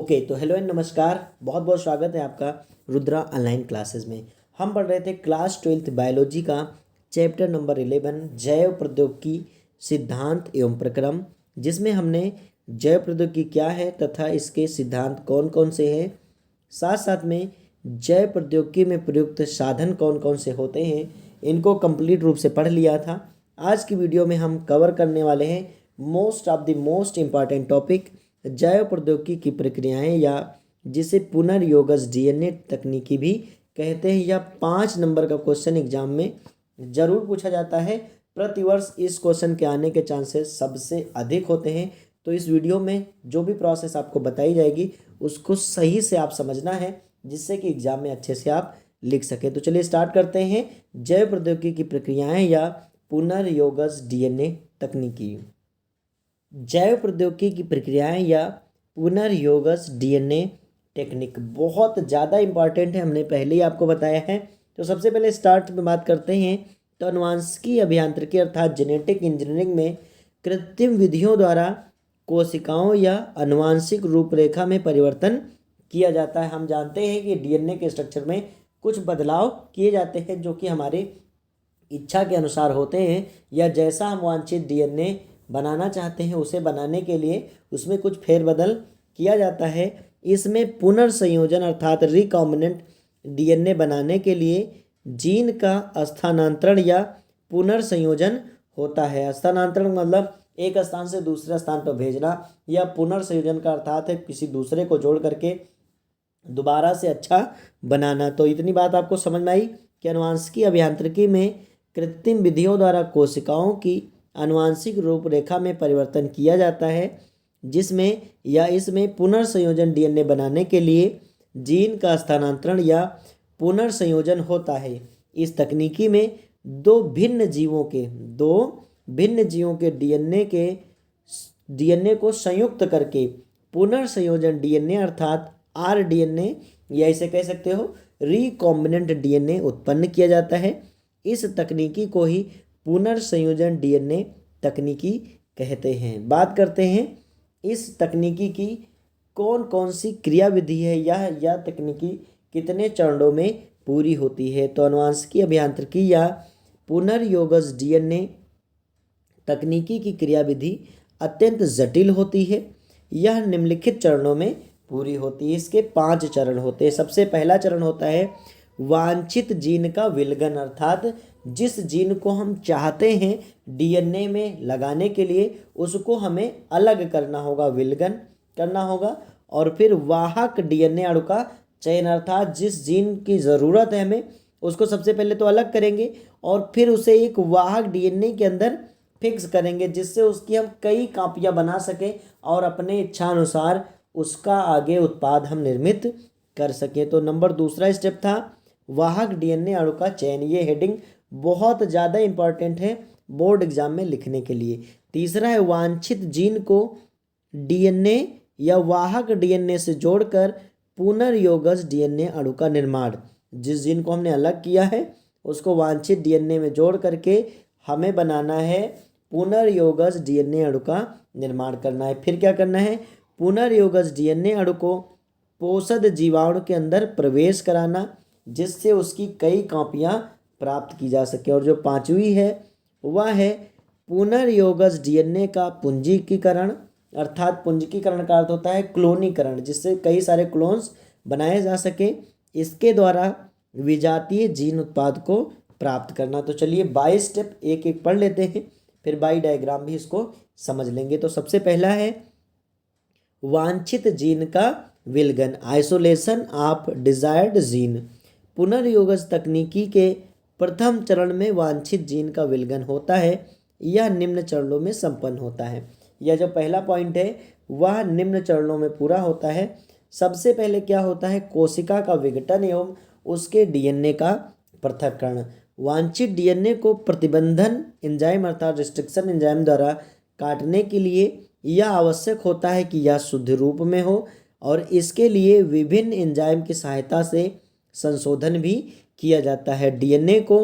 Okay, तो hello and नमस्कार। बहुत बहुत स्वागत है आपका रुद्रा ऑनलाइन क्लासेस में। हम पढ़ रहे थे क्लास 12th बायोलॉजी का चैप्टर नंबर 11 जैव प्रौद्योगिकी सिद्धांत एवं प्रक्रम, जिसमें हमने जैव प्रौद्योगिकी क्या है तथा इसके सिद्धांत कौन कौन से हैं, साथ साथ में जैव प्रौद्योगिकी में प्रयुक्त साधन कौन कौन से होते हैं, इनको कंप्लीट रूप से पढ़ लिया था। आज की वीडियो में हम कवर करने वाले हैं most of the most important topic जैव प्रौद्योगिकी की प्रक्रियाएं, या जिसे पुनर्योगज डीएनए तकनीकी भी कहते हैं। यह 5 नंबर का क्वेश्चन एग्जाम में जरूर पूछा जाता है। प्रतिवर्ष इस क्वेश्चन के आने के चांसेस सबसे अधिक होते हैं। तो इस वीडियो में जो भी प्रोसेस आपको बताई जाएगी उसको सही से आप समझना है, जिससे कि एग्जाम में अच्छे से आप लिख सकें। तो चलिए स्टार्ट करते हैं। जैव प्रौद्योगिकी की प्रक्रियाएं या पुनर्योगज डीएनए तकनीकी। जैव प्रौद्योगिकी की प्रक्रियाएं या पुनर्योगज डीएनए टेक्निक बहुत ज़्यादा इम्पॉर्टेंट है, हमने पहले ही आपको बताया है। तो सबसे पहले स्टार्ट में बात करते हैं तो अनुवांशिकी अभियांत्रिकी अर्थात जेनेटिक इंजीनियरिंग में कृत्रिम विधियों द्वारा कोशिकाओं या अनुवांशिक रूपरेखा में परिवर्तन किया जाता है। हम जानते हैं कि डीएनए के स्ट्रक्चर में कुछ बदलाव किए जाते हैं जो कि हमारे इच्छा के अनुसार होते हैं, या जैसा हम वांछित डीएनए बनाना चाहते हैं उसे बनाने के लिए उसमें कुछ फेरबदल किया जाता है। इसमें पुनर्संयोजन अर्थात रिकॉम्बिनेंट डीएनए बनाने के लिए जीन का स्थानांतरण या पुनर्संयोजन होता है। स्थानांतरण मतलब एक स्थान से दूसरे स्थान पर भेजना, या पुनर्संयोजन का अर्थात है किसी दूसरे को जोड़ करके दोबारा से अच्छा बनाना। तो इतनी बात आपको समझ में आई कि अनुवांशिकी अभियांत्रिकी में कृत्रिम विधियों द्वारा कोशिकाओं की आनुवांशिक रूपरेखा में परिवर्तन किया जाता है, जिसमें या इसमें पुनर्संयोजन डीएनए बनाने के लिए जीन का स्थानांतरण या पुनर्संयोजन होता है। इस तकनीकी में दो भिन्न जीवों के डीएनए को संयुक्त करके पुनर्संयोजन डीएनए अर्थात आरडीएनए, या इसे कह सकते हो रिकॉम्बिनेंट डीएनए उत्पन्न किया जाता है। इस तकनीकी को ही पुनर्संयोजन डीएनए तकनीकी कहते हैं। बात करते हैं इस तकनीकी की कौन कौन सी क्रियाविधि है, यह तकनीकी कितने चरणों में पूरी होती है। तो अनुवांशिकी अभियांत्रिकी या पुनर्योगज डीएनए तकनीकी की क्रियाविधि अत्यंत जटिल होती है। यह निम्नलिखित चरणों में पूरी होती है। इसके 5 चरण होते हैं। सबसे पहला चरण होता है वांछित जीन का विलगन, अर्थात जिस जीन को हम चाहते हैं डीएनए में लगाने के लिए उसको हमें अलग करना होगा, विलगन करना होगा। और फिर वाहक डीएनए अणु का चयन, अर्थात जिस जीन की ज़रूरत है हमें उसको सबसे पहले तो अलग करेंगे और फिर उसे एक वाहक डीएनए के अंदर फिक्स करेंगे, जिससे उसकी हम कई कापियाँ बना सकें और अपने इच्छानुसार उसका आगे उत्पाद हम निर्मित कर सकें। तो नंबर दूसरा स्टेप था वाहक डीएनए अणु का चयन। ये हेडिंग बहुत ज़्यादा इम्पॉर्टेंट है बोर्ड एग्जाम में लिखने के लिए। तीसरा है वांछित जीन को डीएनए या वाहक डीएनए से जोड़कर पुनर्योगज डीएनए अणु का निर्माण। जिस जीन को हमने अलग किया है उसको वांछित डीएनए में जोड़ करके हमें बनाना है पुनर्योगज डीएनए अणु का निर्माण करना है। फिर क्या करना है, पुनर्योगज डीएनए अणु को पोषक जीवाणु के अंदर प्रवेश कराना, जिससे उसकी कई कापियाँ प्राप्त की जा सके। और जो 5वीं है वह है पुनर्योगज डीएनए का पुंजीकीकरण, अर्थात पुंजीकीकरण का अर्थ होता है क्लोनीकरण, जिससे कई सारे क्लोन्स बनाए जा सके। इसके द्वारा विजातीय जीन उत्पाद को प्राप्त करना। तो चलिए 22 स्टेप एक एक पढ़ लेते हैं, फिर बाई डायग्राम भी इसको समझ लेंगे। तो सबसे पहला है वांछित जीन का विलगन, आइसोलेशन ऑफ डिजायर्ड जीन। पुनर्योगज तकनीकी के प्रथम चरण में वांछित जीन का विलगन होता है। यह निम्न चरणों में संपन्न होता है। यह जो पहला पॉइंट है वह निम्न चरणों में पूरा होता है। सबसे पहले क्या होता है, कोशिका का विघटन एवं उसके डीएनए का पृथक्करण। वांछित डीएनए को प्रतिबंधन एंजाइम अर्थात रिस्ट्रिक्शन एंजाइम द्वारा काटने के लिए यह आवश्यक होता है कि यह शुद्ध रूप में हो, और इसके लिए विभिन्न एंजाइम की सहायता से संशोधन भी किया जाता है। डीएनए को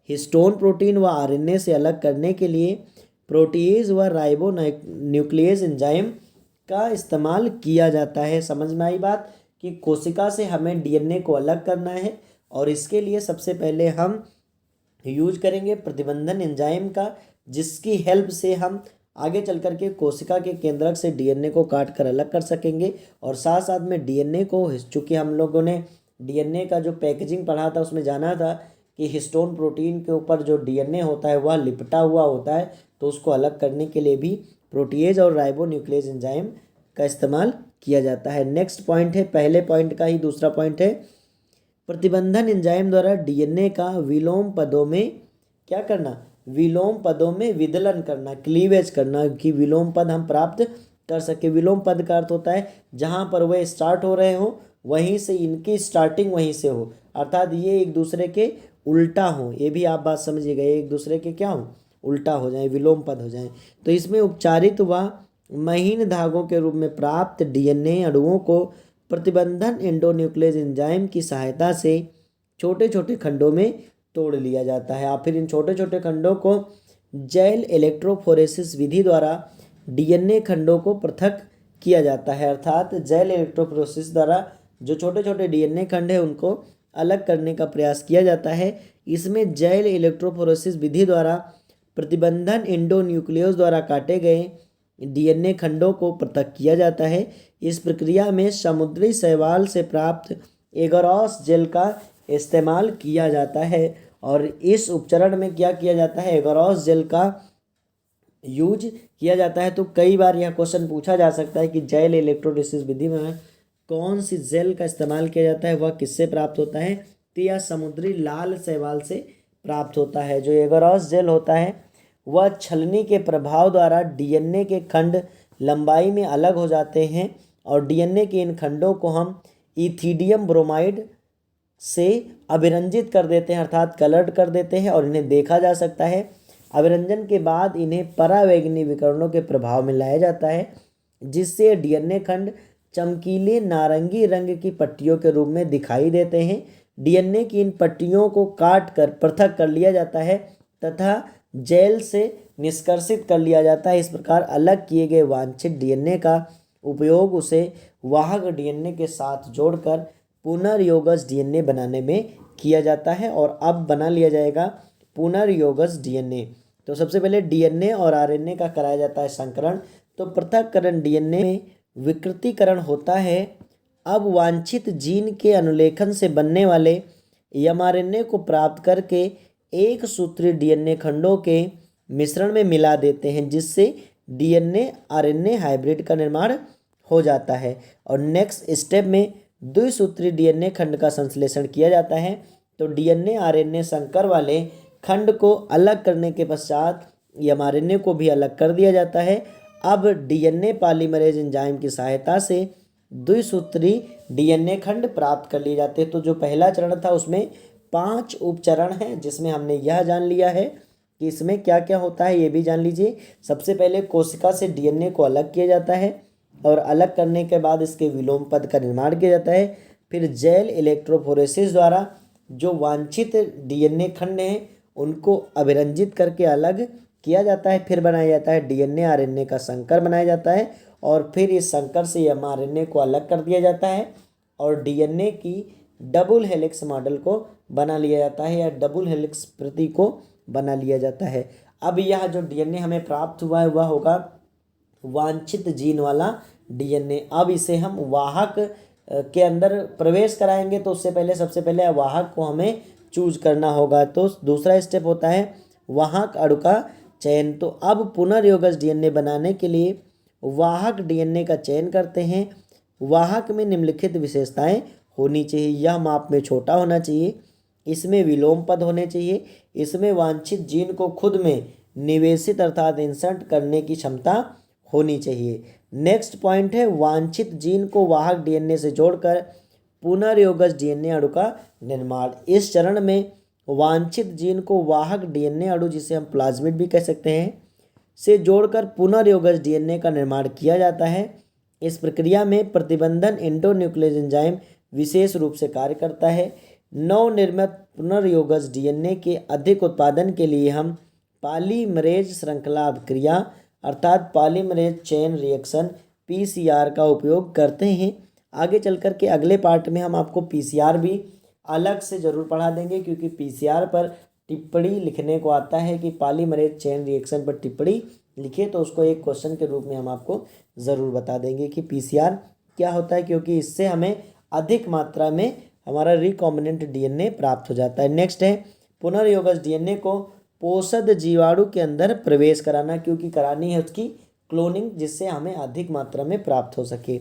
हिस्टोन प्रोटीन व आरएनए से अलग करने के लिए प्रोटीज व राइबो न्यूक्लियस एंजाइम का इस्तेमाल किया जाता है। समझ में आई बात कि कोशिका से हमें डीएनए को अलग करना है और इसके लिए सबसे पहले हम यूज करेंगे प्रतिबंधन एंजाइम का, जिसकी हेल्प से हम आगे चल कर के कोशिका के केंद्रक से डीएनए को काट कर अलग कर सकेंगे। और साथ साथ में डीएनए को, चूँकि हम लोगों ने डीएनए का जो पैकेजिंग पढ़ा था उसमें जाना था कि हिस्टोन प्रोटीन के ऊपर जो डीएनए होता है वह लिपटा हुआ होता है, तो उसको अलग करने के लिए भी प्रोटीएज और राइबोन्यूक्लियस एंजाइम का इस्तेमाल किया जाता है। नेक्स्ट पॉइंट है, पहले पॉइंट का ही दूसरा पॉइंट है, प्रतिबंधन एंजाइम द्वारा डीएनए का विलोम पदों में क्या करना, विलोम पदों में विदलन करना, क्लीवेज करना, कि विलोम पद हम प्राप्त कर सके। विलोम पद का अर्थ होता है जहाँ पर वह स्टार्ट हो रहे हो वहीं से इनकी स्टार्टिंग वहीं से हो, अर्थात ये एक दूसरे के उल्टा हो। ये भी आप बात समझिएगा, एक दूसरे के क्या हो, उल्टा हो जाए, विलोम पद हो जाए। तो इसमें उपचारित व महीन धागों के रूप में प्राप्त डीएनए अणुओं को प्रतिबंधन एंडोन्यूक्लियस एंजाइम की सहायता से छोटे छोटे खंडों में तोड़ लिया जाता है। और फिर इन छोटे छोटे खंडों को जैल इलेक्ट्रोफोरेसिस विधि द्वारा डीएनए खंडों को पृथक किया जाता है। अर्थात जैल इलेक्ट्रोफोरेसिस द्वारा जो छोटे छोटे डीएनए खंड है उनको अलग करने का प्रयास किया जाता है। इसमें जैल इलेक्ट्रोफोरेसिस विधि द्वारा प्रतिबंधन एंडोन्यूक्लियस द्वारा काटे गए डीएनए खंडों को पृथक किया जाता है। इस प्रक्रिया में समुद्री शैवाल से प्राप्त एगरोस जेल का इस्तेमाल किया जाता है। और इस उपचरण में क्या किया जाता है, एगरोस जेल का यूज किया जाता है। तो कई बार यह क्वेश्चन पूछा जा सकता है कि जैल इलेक्ट्रोलिसिस विधि में कौन सी जेल का इस्तेमाल किया जाता है, वह किससे प्राप्त होता है, तो यह समुद्री लाल शैवाल से प्राप्त होता है। जो एगरोस जेल होता है वह छलनी के प्रभाव द्वारा डीएनए के खंड लंबाई में अलग हो जाते हैं और डीएनए के इन खंडों को हम इथिडियम ब्रोमाइड से अभिरंजित कर देते हैं, अर्थात कलर्ड कर देते हैं, और इन्हें देखा जा सकता है। अभिरंजन के बाद इन्हें परावैंगनी विकरणों के प्रभाव में लाया जाता है, जिससे डीएनए खंड चमकीले नारंगी रंग की पट्टियों के रूप में दिखाई देते हैं। डीएनए की इन पट्टियों को काट कर पृथक कर लिया जाता है तथा जेल से निष्कर्षित कर लिया जाता है। इस प्रकार अलग किए गए वांछित डीएनए का उपयोग उसे वाहक डीएनए के साथ जोड़कर पुनर्योगज डीएनए बनाने में किया जाता है। और अब बना लिया जाएगा पुनर्योगज डीएनए। तो सबसे पहले डीएनए और आरएनए का कराया जाता है संकरण। तो पृथक्करण डीएनए में विकृतीकरण होता है। अब वांछित जीन के अनुलेखन से बनने वाले एमआरएनए को प्राप्त करके एक सूत्री डीएनए खंडों के मिश्रण में मिला देते हैं, जिससे डीएनए आरएनए हाइब्रिड का निर्माण हो जाता है। और नेक्स्ट स्टेप में द्विसूत्री डीएनए खंड का संश्लेषण किया जाता है। तो डीएनए आरएनए संकर वाले खंड को अलग करने के पश्चात एमआरएनए को भी अलग कर दिया जाता है। अब डीएनए पॉलीमरेज एंजाइम की सहायता से द्विसूत्री डीएनए खंड प्राप्त कर लिए जाते हैं। तो जो पहला चरण था उसमें 5 उपचरण हैं, जिसमें हमने यह जान लिया है कि इसमें क्या क्या होता है, ये भी जान लीजिए। सबसे पहले कोशिका से डीएनए को अलग किया जाता है और अलग करने के बाद इसके विलोम पद का निर्माण किया जाता है। फिर जैल इलेक्ट्रोफोरेसिस द्वारा जो वांछित डीएनए खंड हैं उनको अभिरंजित करके अलग किया जाता है। फिर बनाया जाता है डीएनए आरएनए का संकर बनाया जाता है और फिर इस संकर से एमआरएनए को अलग कर दिया जाता है और डीएनए की डबल हेलिक्स मॉडल को बना लिया जाता है या डबल हेलिक्स प्रति को बना लिया जाता है। अब यह जो डीएनए हमें प्राप्त हुआ है वह होगा वांछित जीन वाला डीएनए। अब इसे हम वाहक के अंदर प्रवेश कराएंगे, तो उससे पहले सबसे पहले वाहक को हमें चूज करना होगा। तो दूसरा स्टेप होता है वाहक अणु का चयन। तो अब पुनर्योगज डीएनए बनाने के लिए वाहक डीएनए का चयन करते हैं। वाहक में निम्नलिखित विशेषताएं होनी चाहिए। यह माप में छोटा होना चाहिए, इसमें विलोम पद होने चाहिए, इसमें वांछित जीन को खुद में निवेशित अर्थात इंसर्ट करने की क्षमता होनी चाहिए। नेक्स्ट पॉइंट है वांछित जीन को वाहक डीएनए से जोड़कर पुनर्योगज डीएनए अणु का निर्माण। इस चरण में वांछित जीन को वाहक डीएनए अणु, जिसे हम प्लाज्मिड भी कह सकते हैं, से जोड़कर पुनर्योगज डीएनए का निर्माण किया जाता है। इस प्रक्रिया में प्रतिबंधन एंडोन्यूक्लियस एंजाइम विशेष रूप से कार्य करता है। नवनिर्मित पुनर्योगज डीएनए के अधिक उत्पादन के लिए हम पॉलीमरेज श्रृंखला अभिक्रिया अर्थात पॉलीमरेज चेन रिएक्शन पीसीआर का उपयोग करते हैं। आगे चल कर के अगले पार्ट में हम आपको पीसीआर भी अलग से ज़रूर पढ़ा देंगे, क्योंकि पीसीआर पर टिप्पणी लिखने को आता है कि पॉलीमरेज चेन रिएक्शन पर टिप्पणी लिखिए, तो उसको एक क्वेश्चन के रूप में हम आपको ज़रूर बता देंगे कि पीसीआर क्या होता है, क्योंकि इससे हमें अधिक मात्रा में हमारा रिकॉम्बिनेंट डीएनए प्राप्त हो जाता है। नेक्स्ट है पुनर्योगज डीएनए को पोषद जीवाणु के अंदर प्रवेश कराना, क्योंकि करानी है उसकी क्लोनिंग, जिससे हमें अधिक मात्रा में प्राप्त हो सके।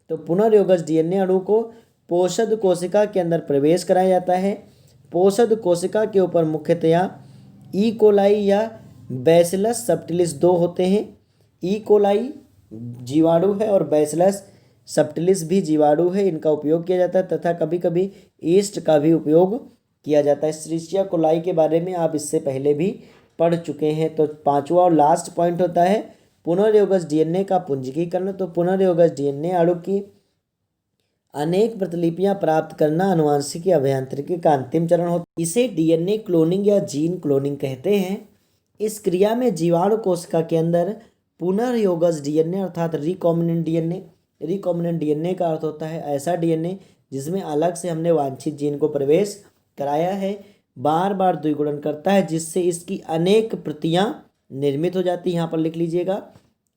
तो पुनर्योगज डीएनए अणु को पोषद कोशिका के अंदर प्रवेश कराया जाता है। पोषद कोशिका के ऊपर मुख्यतया ई कोलाई या बैसिलस सबटिलिस दो होते हैं। ई कोलाई जीवाणु है और बैसिलस सबटिलिस भी जीवाणु है, इनका उपयोग किया जाता है तथा कभी कभी ईस्ट का भी उपयोग किया जाता है। एस्चेरिचिया कोलाई के बारे में आप इससे पहले भी पढ़ चुके हैं। तो पांचवा और लास्ट पॉइंट होता है पुनर्योगज डीएनए का पुंजीकीकरण। तो पुनर्योगज डीएनए अणु की अनेक प्रतिलिपियां प्राप्त करना आनुवांशिकी अभियांत्रिकी का अंतिम चरण होता है। इसे डीएनए क्लोनिंग या जीन क्लोनिंग कहते हैं। इस क्रिया में जीवाणु कोशिका के अंदर पुनर्योगज डीएनए अर्थात रिकॉम्बिनेंट डीएनए का अर्थ होता है ऐसा डीएनए जिसमें अलग से हमने वांछित जीन को प्रवेश कराया है, बार बार द्विगुणन करता है, जिससे इसकी अनेक प्रतियां निर्मित हो जाती हैं। यहाँ पर लिख लीजिएगा,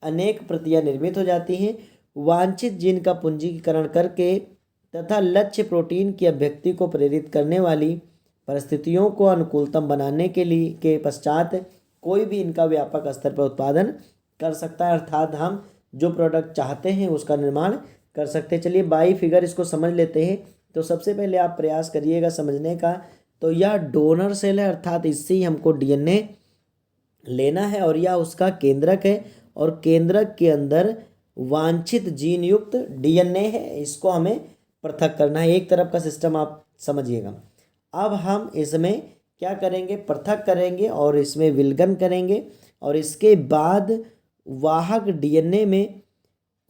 अनेक प्रतियां निर्मित हो जाती हैं। वांछित जीन का पूंजीकरण करके तथा लक्ष्य प्रोटीन की अभिव्यक्ति को प्रेरित करने वाली परिस्थितियों को अनुकूलतम बनाने के पश्चात कोई भी इनका व्यापक स्तर पर उत्पादन कर सकता है, अर्थात हम जो प्रोडक्ट चाहते हैं उसका निर्माण कर सकते हैं। चलिए बाई फिगर इसको समझ लेते हैं। तो सबसे पहले आप प्रयास करिएगा समझने का। तो यह डोनर सेल है, अर्थात इससे ही हमको डीएनए लेना है और यह उसका केंद्रक है, और केंद्रक के अंदर वांछित जीन युक्त डीएनए है, इसको हमें पृथक करना है। एक तरफ का सिस्टम आप समझिएगा। अब हम इसमें क्या करेंगे, पृथक करेंगे और इसमें विलगन करेंगे, और इसके बाद वाहक डीएनए में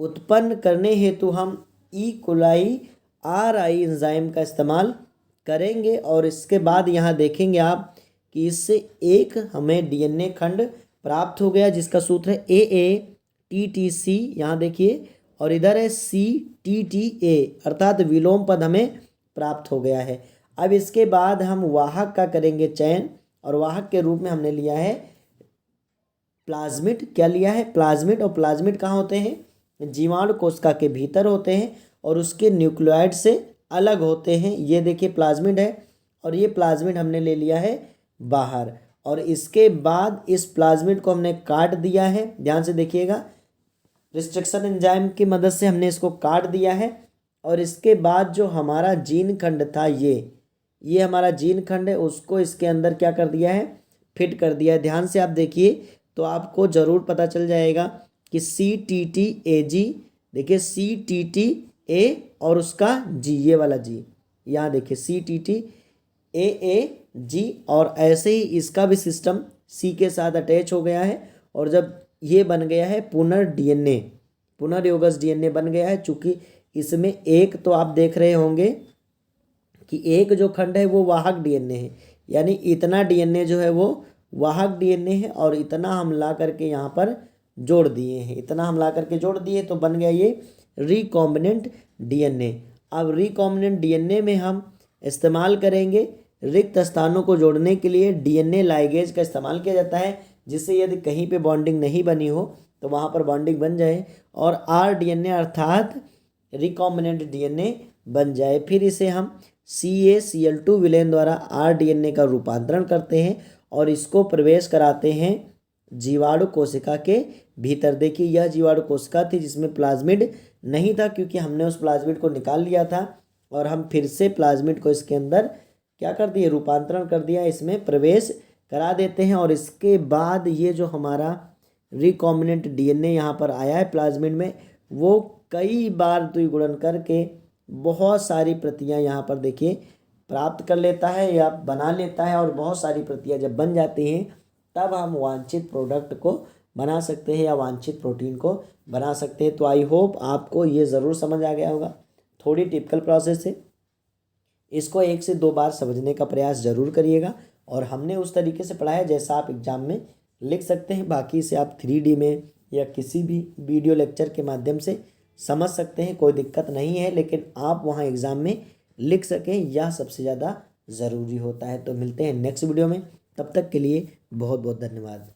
उत्पन्न करने हेतु हम ई कोलाई आरआई एंजाइम का इस्तेमाल करेंगे। और इसके बाद यहाँ देखेंगे आप कि इससे एक हमें डीएनए खंड प्राप्त हो गया, जिसका सूत्र है AATTC, यहाँ देखिए, और इधर है CTTA, अर्थात विलोम पद हमें प्राप्त हो गया है। अब इसके बाद हम वाहक का करेंगे चयन, और वाहक के रूप में हमने लिया है प्लाज्मिड। क्या लिया है, प्लाज्मिड। और प्लाज्मिड कहाँ होते हैं, जीवाणु कोशिका के भीतर होते हैं और उसके न्यूक्लियोइड से अलग होते हैं। ये देखिए प्लाज्मिड है, और ये प्लाज्मिड हमने ले लिया है बाहर, और इसके बाद इस प्लाज्मिड को हमने काट दिया है। ध्यान से देखिएगा, रिस्ट्रिक्शन एंजाइम की मदद से हमने इसको काट दिया है। और इसके बाद जो हमारा जीन खंड था, ये हमारा जीन खंड है, उसको इसके अंदर क्या कर दिया है, फिट कर दिया है। ध्यान से आप देखिए तो आपको ज़रूर पता चल जाएगा कि CTTAG, देखिए CTTA और उसका G, ये वाला G, यहाँ देखिए CTTAAG, और ऐसे ही इसका भी सिस्टम C के साथ अटैच हो गया है। और जब ये बन गया है पुनर्योगज डीएनए बन गया है, चूँकि इसमें एक तो आप देख रहे होंगे कि एक जो खंड है वो वाहक डीएनए है, यानी इतना डीएनए जो है वो वाहक डीएनए है, और इतना हम ला करके यहाँ पर जोड़ दिए हैं, इतना हम ला करके जोड़ दिए, तो बन गया ये रिकॉम्बिनेंट डीएनए। अब रिकॉम्बिनेंट डीएनए में हम इस्तेमाल करेंगे रिक्त स्थानों को जोड़ने के लिए डीएनए लाइगेज का इस्तेमाल किया जाता है, जिससे यदि कहीं पे बॉन्डिंग नहीं बनी हो तो वहाँ पर बॉन्डिंग बन जाए और rDNA अर्थात रिकॉम्बिनेंट डीएनए बन जाए। फिर इसे हम CaCl2 विलेन द्वारा rDNA का रूपांतरण करते हैं और इसको प्रवेश कराते हैं जीवाणु कोशिका के भीतर। देखिए यह जीवाणु कोशिका थी जिसमें प्लाज्मिड नहीं था, क्योंकि हमने उस प्लाज्मिड को निकाल लिया था, और हम फिर से प्लाज्मिड को इसके अंदर क्या कर दिए, रूपांतरण कर दिया, इसमें प्रवेश करा देते हैं। और इसके बाद ये जो हमारा रिकॉम्बिनेंट डीएनए यहाँ पर आया है प्लाज्मिड में, वो कई बार द्विगुणन करके बहुत सारी प्रतियाँ यहाँ पर देखिए प्राप्त कर लेता है या बना लेता है। और बहुत सारी प्रतियाँ जब बन जाती हैं तब हम वांछित प्रोडक्ट को बना सकते हैं या वांछित प्रोटीन को बना सकते हैं। तो आई होप आपको ये ज़रूर समझ आ गया होगा। थोड़ी टिपिकल प्रोसेस है, इसको 1 से 2 बार समझने का प्रयास ज़रूर करिएगा, और हमने उस तरीके से पढ़ाया जैसा आप एग्ज़ाम में लिख सकते हैं। बाकी से आप 3D में या किसी भी वीडियो लेक्चर के माध्यम से समझ सकते हैं, कोई दिक्कत नहीं है, लेकिन आप वहाँ एग्ज़ाम में लिख सकें यह सबसे ज़्यादा ज़रूरी होता है। तो मिलते हैं नेक्स्ट वीडियो में, तब तक के लिए बहुत बहुत धन्यवाद।